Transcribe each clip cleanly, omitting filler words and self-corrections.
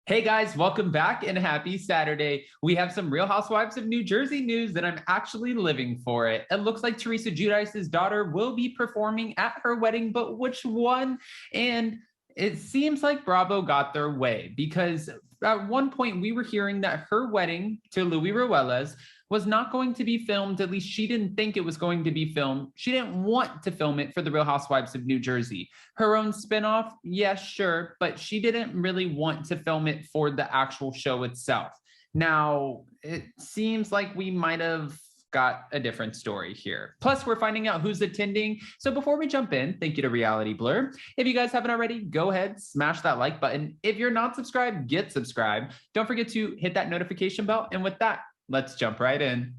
Hey guys, welcome back and happy Saturday. We have some Real Housewives of New Jersey news and I'm actually living for it. It looks like Teresa Giudice's daughter will be performing at her wedding, but which one? And it seems like Bravo got their way because at one point we were hearing that her wedding to Louis Ruelas was not going to be filmed. At least she didn't think it was going to be filmed. She didn't want to film it for the Real Housewives of New Jersey. Her own spinoff, yes, sure, but she didn't really want to film it for the actual show itself. Now, it seems like we might have got a different story here. Plus, we're finding out who's attending. So before we jump in, thank you to Reality Blur. If you guys haven't already, go ahead, smash that like button. If you're not subscribed, get subscribed. Don't forget to hit that notification bell. And with that, let's jump right in.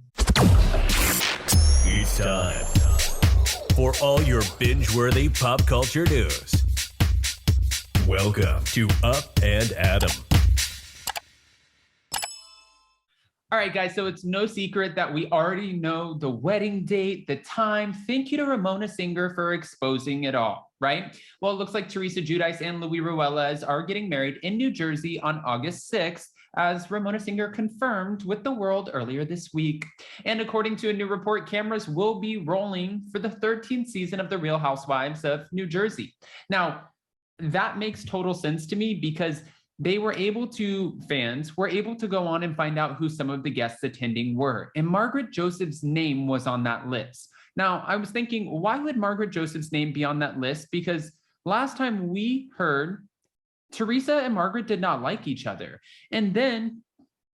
It's time for all your binge-worthy pop culture news. Welcome to Up and Adam. All right, guys, so it's no secret that we already know the wedding date, the time. Thank you to Ramona Singer for exposing it all, right? Well, it looks like Teresa Giudice and Louis Ruelas are getting married in New Jersey on August 6th, as Ramona Singer confirmed with the world earlier this week. And according to a new report, cameras will be rolling for the 13th season of The Real Housewives of New Jersey. Now, that makes total sense to me because fans were able to go on and find out who some of the guests attending were. And Margaret Joseph's name was on that list. Now, I was thinking, why would Margaret Joseph's name be on that list? Because last time we heard, Teresa and Margaret did not like each other. And then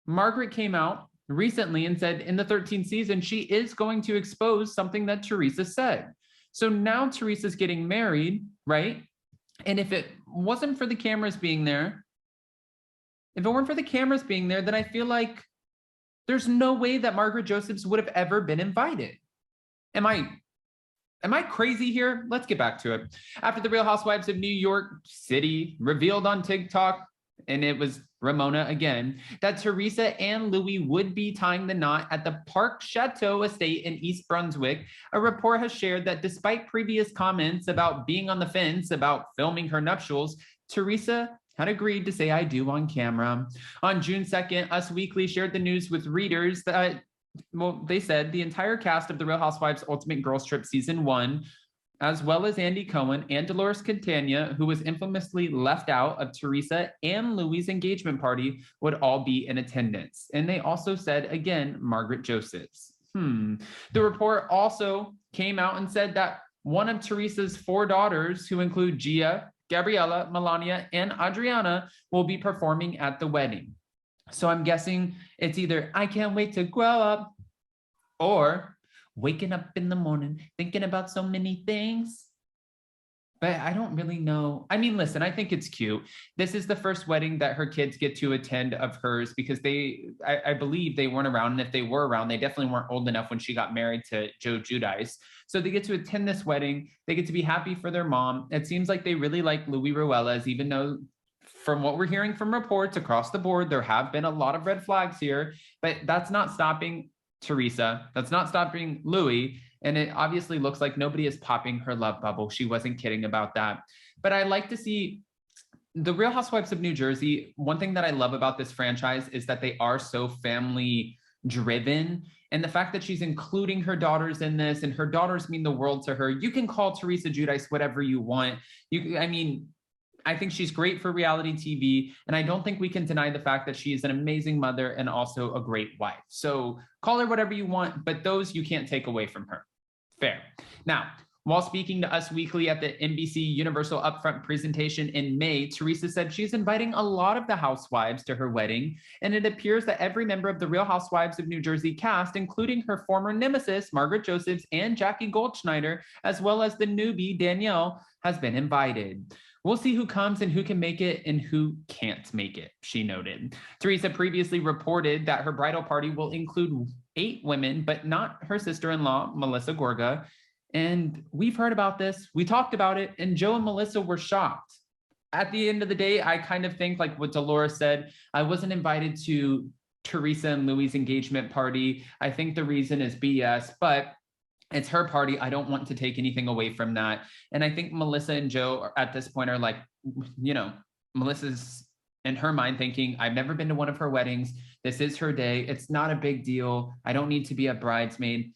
Margaret came out recently and said in the 13th season, she is going to expose something that Teresa said. So now Teresa's getting married, right? And if it wasn't for the cameras being there, then I feel like there's no way that Margaret Josephs would have ever been invited. Am I crazy here? Let's get back to it. After the Real Housewives of New York City revealed on TikTok, and it was Ramona again, that Teresa and Louis would be tying the knot at the Park Chateau estate in East Brunswick, a report has shared that despite previous comments about being on the fence about filming her nuptials, Teresa had agreed to say "I do" on camera. On June 2nd, Us Weekly shared the news with readers that, well, they said the entire cast of The Real Housewives Ultimate Girls Trip Season 1, as well as Andy Cohen and Dolores Catania, who was infamously left out of Teresa and Louis' engagement party, would all be in attendance. And they also said, again, Margaret Josephs. The report also came out and said that one of Teresa's 4 daughters, who include Gia, Gabriella, Melania, and Adriana, will be performing at the wedding. So I'm guessing it's either "I can't wait to grow up" or "waking up in the morning thinking about so many things." But I don't really know. I mean, listen, I think it's cute. This is the first wedding that her kids get to attend of hers because I believe they weren't around. And if they were around, they definitely weren't old enough when she got married to Joe Giudice. So they get to attend this wedding. They get to be happy for their mom. It seems like they really like Louis Ruelas, even though from what we're hearing from reports across the board, there have been a lot of red flags here, but that's not stopping Teresa. That's not stopping Louis. And it obviously looks like nobody is popping her love bubble. She wasn't kidding about that. But I like to see the Real Housewives of New Jersey. One thing that I love about this franchise is that they are so family driven. And the fact that she's including her daughters in this, and her daughters mean the world to her. You can call Teresa Giudice whatever you want. I think she's great for reality TV, and I don't think we can deny the fact that she is an amazing mother and also a great wife. So call her whatever you want, but those you can't take away from her. Fair. Now, while speaking to Us Weekly at the NBC Universal Upfront presentation in May, Teresa said she's inviting a lot of the housewives to her wedding, and it appears that every member of the Real Housewives of New Jersey cast, including her former nemesis, Margaret Josephs, and Jackie Goldschneider, as well as the newbie, Danielle, has been invited. We'll see who comes and who can make it and who can't make it, she noted. Teresa previously reported that her bridal party will include 8 women, but not her sister-in-law, Melissa Gorga. And we've heard about this. We talked about it, and Joe and Melissa were shocked. At the end of the day, I kind of think, like what Dolores said, I wasn't invited to Teresa and Louis' engagement party. I think the reason is BS, but it's her party. I don't want to take anything away from that. And I think Melissa and Joe at this point are like, Melissa's in her mind thinking, I've never been to one of her weddings. This is her day. It's not a big deal. I don't need to be a bridesmaid.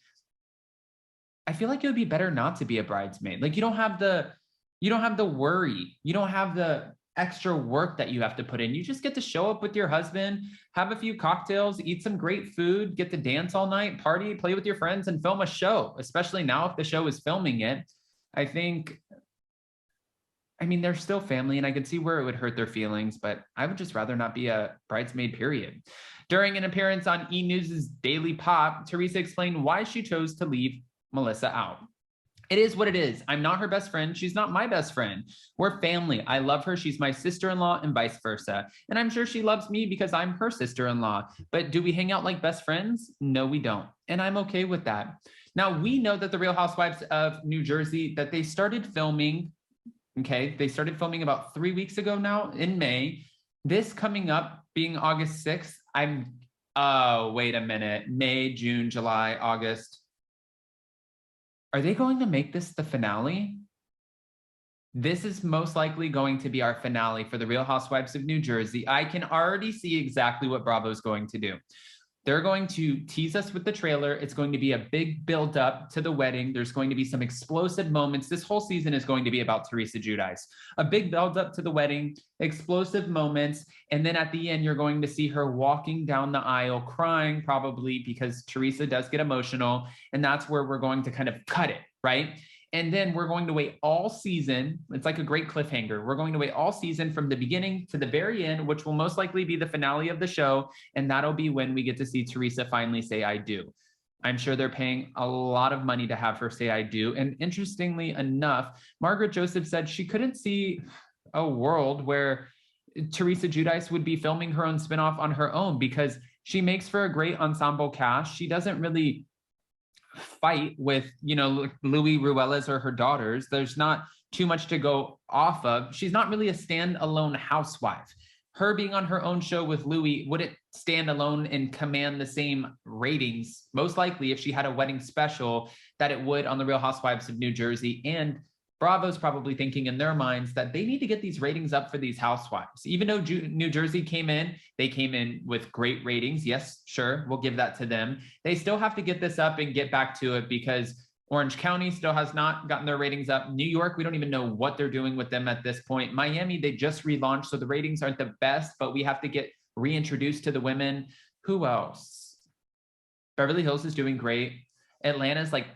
I feel like it would be better not to be a bridesmaid. Like you don't have the worry. You don't have the extra work that you have to put in. You just get to show up with your husband, have a few cocktails, eat some great food, get to dance all night, party, play with your friends, and film a show, especially now if the show is filming it. I mean, they're still family and I could see where it would hurt their feelings, but I would just rather not be a bridesmaid, period. During an appearance on E! News' Daily Pop, Teresa explained why she chose to leave Melissa out. It is what it is. I'm not her best friend. She's not my best friend. We're family. I love her. She's my sister-in-law and vice versa. And I'm sure she loves me because I'm her sister-in-law. But do we hang out like best friends? No, we don't. And I'm okay with that. Now, we know that the Real Housewives of New Jersey, that they started filming, okay? They started filming about 3 weeks ago now in May. This coming up being August 6th, wait a minute. May, June, July, August. Are they going to make this the finale? This is most likely going to be our finale for the Real Housewives of New Jersey. I can already see exactly what Bravo's going to do. They're going to tease us with the trailer. It's going to be a big build up to the wedding. There's going to be some explosive moments. This whole season is going to be about Teresa Giudice. A big build up to the wedding, explosive moments. And then at the end, you're going to see her walking down the aisle, crying probably because Teresa does get emotional. And that's where we're going to kind of cut it, right? And then we're going to wait all season. It's like a great cliffhanger. We're going to wait all season from the beginning to the very end, which will most likely be the finale of the show. And that'll be when we get to see Teresa finally say, I do. I'm sure they're paying a lot of money to have her say, I do. And interestingly enough, Margaret Joseph said she couldn't see a world where Teresa Giudice would be filming her own spinoff on her own because she makes for a great ensemble cast. She doesn't really fight with, Louis Ruelas or her daughters. There's not too much to go off of. She's not really a standalone housewife. Her being on her own show with Louis wouldn't stand alone and command the same ratings, most likely if she had a wedding special, that it would on the Real Housewives of New Jersey. And Bravo's probably thinking in their minds that they need to get these ratings up for these housewives. Even though New Jersey came in, they came in with great ratings. Yes, sure, we'll give that to them. They still have to get this up and get back to it because Orange County still has not gotten their ratings up. New York, we don't even know what they're doing with them at this point. Miami, they just relaunched, so the ratings aren't the best, but we have to get reintroduced to the women. Who else? Beverly Hills is doing great. Atlanta's like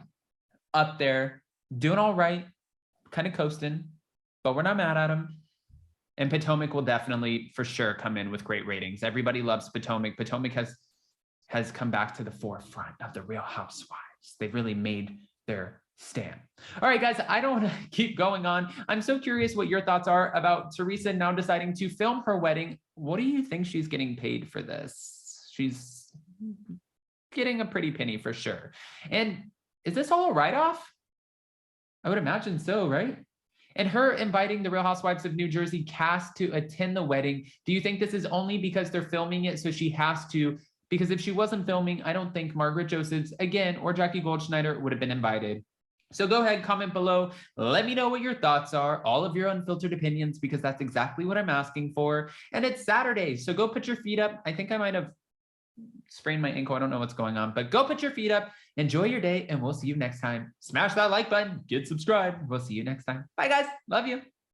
up there, doing all right. Kind of coasting, but we're not mad at them. And Potomac will definitely, for sure, come in with great ratings. Everybody loves Potomac. Potomac has come back to the forefront of the Real Housewives. They've really made their stand. All right, guys, I don't want to keep going on. I'm so curious what your thoughts are about Teresa now deciding to film her wedding. What do you think she's getting paid for this? She's getting a pretty penny for sure. And is this all a write-off? I would imagine so, right? And her inviting the Real Housewives of New Jersey cast to attend the wedding, do you think this is only because they're filming it so she has to? Because if she wasn't filming, I don't think Margaret Josephs, again, or Jackie Goldschneider would have been invited. So go ahead, comment below. Let me know what your thoughts are, all of your unfiltered opinions, because that's exactly what I'm asking for. And it's Saturday, so go put your feet up. I think I might have sprained my ankle. I don't know what's going on, but go put your feet up. Enjoy your day, and we'll see you next time. Smash that like button, get subscribed. We'll see you next time. Bye, guys. Love you.